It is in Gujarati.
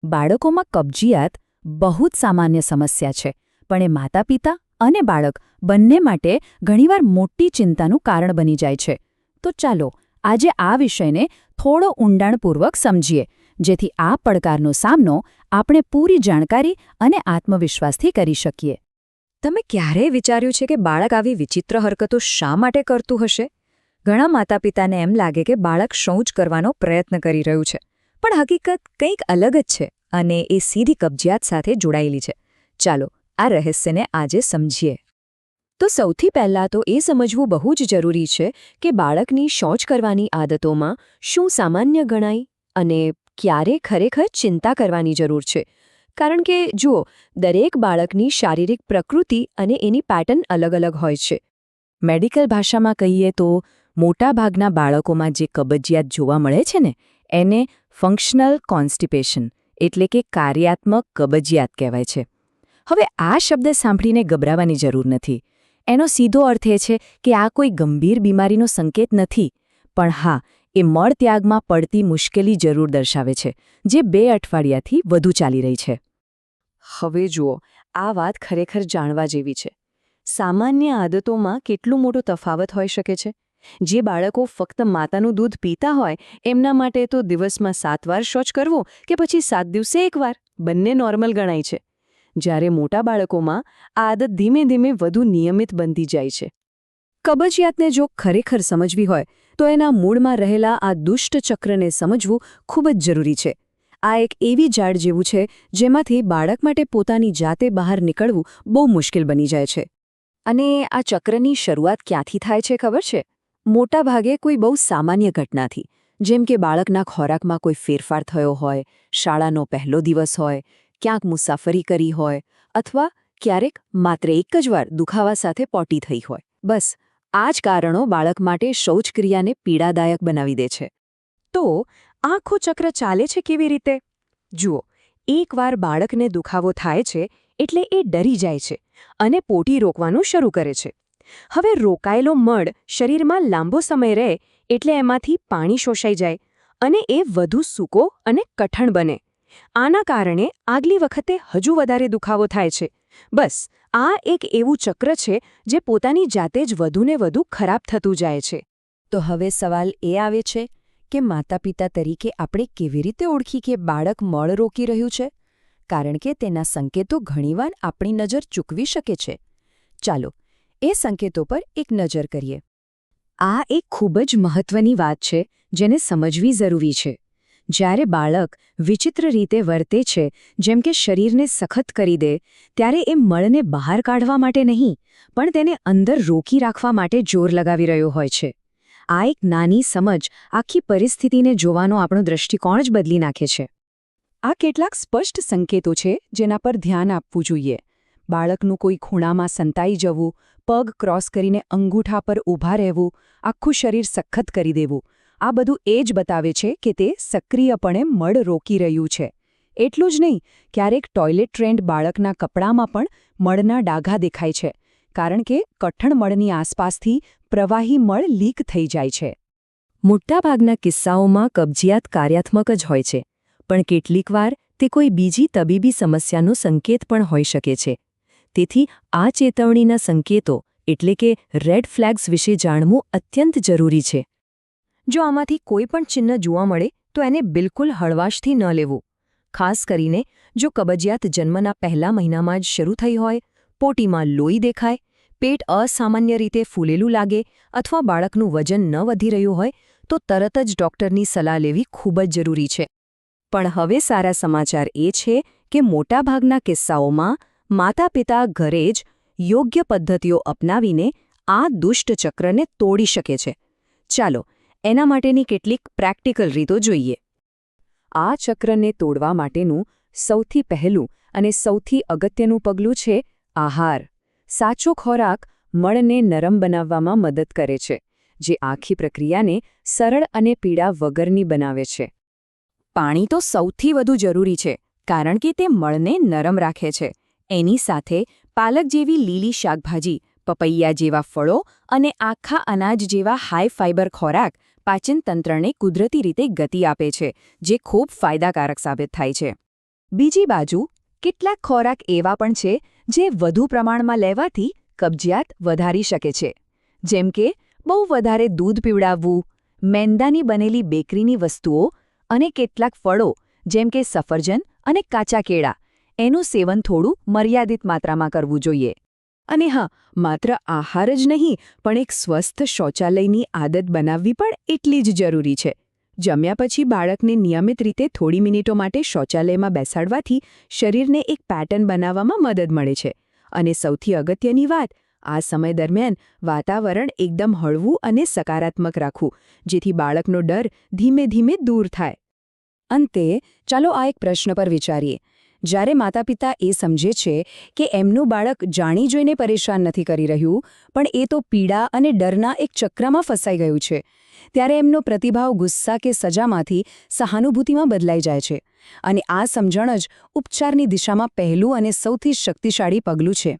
બાળકોમાં કબજિયાત બહુ જ સામાન્ય સમસ્યા છે, પણ એ માતાપિતા અને બાળક બંને માટે ઘણીવાર મોટી ચિંતાનું કારણ બની જાય છે. તો ચાલો આજે આ વિષયને થોડો ઊંડાણપૂર્વક સમજીએ, જેથી આ પડકારનો સામનો આપણે પૂરી જાણકારી અને આત્મવિશ્વાસથી કરી શકીએ. તમે ક્યારેય વિચાર્યું છે કે બાળક આવી વિચિત્ર હરકતો શા માટે કરતું હશે? ઘણા માતાપિતાને એમ લાગે કે બાળક શું જ કરવાનો પ્રયત્ન કરી રહ્યું છે, પણ હકીકત કંઈક અલગ જ છે અને એ સીધી કબજિયાત સાથે જોડાયેલી છે. ચાલો આ રહસ્યને આજે સમજીએ. તો સૌથી પહેલાં તો એ સમજવું બહુ જ જરૂરી છે કે બાળકની શૌચ કરવાની આદતોમાં શું સામાન્ય ગણાય અને ક્યારે ખરેખર ચિંતા કરવાની જરૂર છે. કારણ કે જુઓ, દરેક બાળકની શારીરિક પ્રકૃતિ અને એની પેટર્ન અલગ અલગ હોય છે. મેડિકલ ભાષામાં કહીએ તો મોટાભાગના બાળકોમાં જે કબજિયાત જોવા મળે છે ને, એને ફંક્શનલ કોન્સ્ટિપેશન એટલે કે કાર્યાત્મક કબજિયાત કહેવાય છે. હવે આ શબ્દ સાંભળીને ગભરાવાની જરૂર નથી. એનો સીધો અર્થ એ છે કે આ કોઈ ગંભીર બીમારીનો સંકેત નથી, પણ હા, એ મળત્યાગમાં પડતી મુશ્કેલી જરૂર દર્શાવે છે, જે 2 અઠવાડિયાથી વધુ ચાલી રહી છે. હવે જુઓ, આ વાત ખરેખર જાણવા જેવી છે. સામાન્ય આદતોમાં કેટલો મોટો તફાવત હોઈ શકે છે. જે બાળકો ફક્ત માતાનું દૂધ પીતા હોય એમના માટે તો દિવસમાં 7 વાર શૌચ કરવું કે પછી 7 દિવસે 1 વાર બંને નોર્મલ ગણાય છે. જ્યારે મોટા બાળકોમાં આ આદત ધીમે ધીમે વધુ નિયમિત બનતી જાય છે. કબજિયાતને જો ખરેખર સમજવી હોય તો એના મૂળમાં રહેલા આ દુષ્ટ ચક્રને સમજવું ખૂબ જ જરૂરી છે. આ એક એવી ઝાડ જેવું છે જેમાંથી બાળક માટે પોતાની જાતે બહાર નીકળવું બહુ મુશ્કેલ બની જાય છે. અને આ ચક્રની શરૂઆત ક્યાંથી થાય છે ખબર છે? મોટાભાગે કોઈ બહુ સામાન્ય ઘટનાથી, જેમ કે બાળકના ખોરાકમાં કોઈ ફેરફાર થયો હોય, શાળાનો પહેલો દિવસ હોય, ક્યાંક મુસાફરી કરી હોય, અથવા ક્યારેક માત્ર એક જ વાર દુખાવા સાથે પોટી થઈ હોય. બસ આ જ કારણો બાળક માટે શૌચક્રિયાને પીડાદાયક બનાવી દે છે. તો આખું ચક્ર ચાલે છે કેવી રીતે? જુઓ, એકવાર બાળકને દુખાવો થાય છે એટલે એ ડરી જાય છે અને પોટી રોકવાનું શરૂ કરે છે. હવે રોકાયેલો મળ શરીરમાં લાંબો સમય રહે એટલે એમાંથી પાણી શોષાઈ જાય અને એ વધુ સૂકો અને કઠણ બને. આના કારણે આગલી વખતે હજુ વધારે દુખાવો થાય છે. બસ આ એક એવું ચક્ર છે જે પોતાની જાતે જ વધુને વધુ ખરાબ થતું જાય છે. તો હવે સવાલ એ આવે છે કે માતાપિતા તરીકે આપણે કેવી રીતે ઓળખી કે બાળક મળ રોકી રહ્યું છે? કારણ કે તેના સંકેતો ઘણીવાર આપણી નજર ચૂકવી શકે છે. ચાલો એ સંકેતો પર એક નજર કરીએ. આ એક ખૂબ જ મહત્વની વાત છે જેને સમજવી જરૂરી છે. જ્યારે બાળક વિચિત્ર રીતે વર્તે છે, જેમ કે શરીરને સખત કરી દે, ત્યારે એ મળને બહાર કાઢવા માટે નહીં, પણ તેને અંદર રોકી રાખવા માટે જોર લગાવી રહ્યો હોય છે. આ એક નાની સમજ આખી પરિસ્થિતિને જોવાનો આપણો દૃષ્ટિકોણ જ બદલી નાખે છે. આ કેટલાક સ્પષ્ટ સંકેતો છે જેના પર ધ્યાન આપવું જોઈએ. બાળકનું કોઈ ખૂણામાં સંતાઈ જવું, પગ ક્રોસ કરીને અંગૂઠા પર ઊભા રહેવું, આખું શરીર સખત કરી દેવું, આ બધું એ જ બતાવે છે કે તે સક્રિયપણે મળ રોકી રહ્યું છે. એટલું જ નહીં, ક્યારેક ટોયલેટ ટ્રેન્ડ બાળકના કપડામાં પણ મળના ડાઘા દેખાય છે, કારણ કે કઠણ મળની આસપાસથી પ્રવાહી મળ લીક થઈ જાય છે. મોટાભાગના કિસ્સાઓમાં કબજિયાત કાર્યાત્મક જ હોય છે, પણ કેટલીકવાર તે કોઈ બીજી તબીબી સમસ્યાનો સંકેત પણ હોઈ શકે છે. તેથી આ ચેતવણીના સંકેતો એટલે કે રેડ ફ્લેગ્સ વિશે જાણવું અત્યંત જરૂરી છે. જો આમાંથી કોઈ પણ ચિહ્ન જોવા મળે તો એને બિલકુલ હળવાશથી ન લેવું. ખાસ કરીને જો કબજિયાત જન્મના પહેલા મહિનામાં જ શરૂ થઈ હોય, પોટીમાં લોહી દેખાય, પેટ અસામાન્ય રીતે ફૂલેલું લાગે અથવા બાળકનું વજન ન વધી રહ્યું હોય, તો તરત જ ડૉક્ટરની સલાહ લેવી ખૂબ જ જરૂરી છે. પણ હવે સારા સમાચાર એ છે કે મોટાભાગના કિસ્સાઓમાં માતાપિતા ઘરે જ યોગ્ય પદ્ધતિઓ અપનાવીને આ દુષ્ટ ચક્રને તોડી શકે છે. ચાલો એના માટેની કેટલીક પ્રેક્ટિકલ રીતો જોઈએ. આ ચક્રને તોડવા માટેનું સૌથી પહેલું અને સૌથી અગત્યનું પગલું છે આહાર. સાચો ખોરાક મળને નરમ બનાવવામાં મદદ કરે છે, જે આખી પ્રક્રિયાને સરળ અને પીડા વગરની બનાવે છે. પાણી તો સૌથી વધુ જરૂરી છે, કારણ કે તે મળને નરમ રાખે છે. એની સાથે પાલક જેવી લીલી શાકભાજી, પપૈયા જેવા ફળો અને આખા અનાજ જેવા હાઈ ફાઇબર ખોરાક પાચન તંત્રને કુદરતી રીતે ગતિ આપે છે, જે ખૂબ ફાયદાકારક સાબિત થાય છે. બીજી બાજુ કેટલાક ખોરાક એવા પણ છે જે વધુ પ્રમાણમાં લેવાથી કબજિયાત વધારી શકે છે, જેમ કે બહુ વધારે દૂધ પીવડાવવું, મેંદાની બનેલી બેકરીની વસ્તુઓ અને કેટલાક ફળો જેમ કે સફરજન અને કાચા કેળા એનું સેવન થોડું મર્યાદિત માત્રામાં કરવું જોઈએ. અને હા, માત્ર આહાર જ નહીં પણ એક સ્વસ્થ શૌચાલયની આદત બનાવવી પણ એટલી જ જરૂરી છે. જમ્યા પછી બાળકને નિયમિત રીતે થોડી મિનિટો માટે શૌચાલયમાં બેસાડવાથી શરીરને એક પેટર્ન બનાવવામાં મદદ મળે છે. અને સૌથી અગત્યની વાત, આ સમય દરમિયાન વાતાવરણ એકદમ હળવું અને સકારાત્મક રાખવું, જેથી બાળકનો ડર ધીમે ધીમે દૂર થાય. અંતે ચાલો આ એક પ્રશ્ન પર વિચારીએ. જ્યારે માતાપિતા એ સમજે છે કે એમનું બાળક જાણી જોઈને પરેશાન નથી કરી રહ્યું, પણ એ તો પીડા અને ડરના એક ચક્રમાં ફસાઈ ગયું છે, ત્યારે એમનો પ્રતિભાવ ગુસ્સા કે સજામાંથી સહાનુભૂતિમાં બદલાઈ જાય છે. અને આ સમજણ જ ઉપચારની દિશામાં પહેલું અને સૌથી શક્તિશાળી પગલું છે.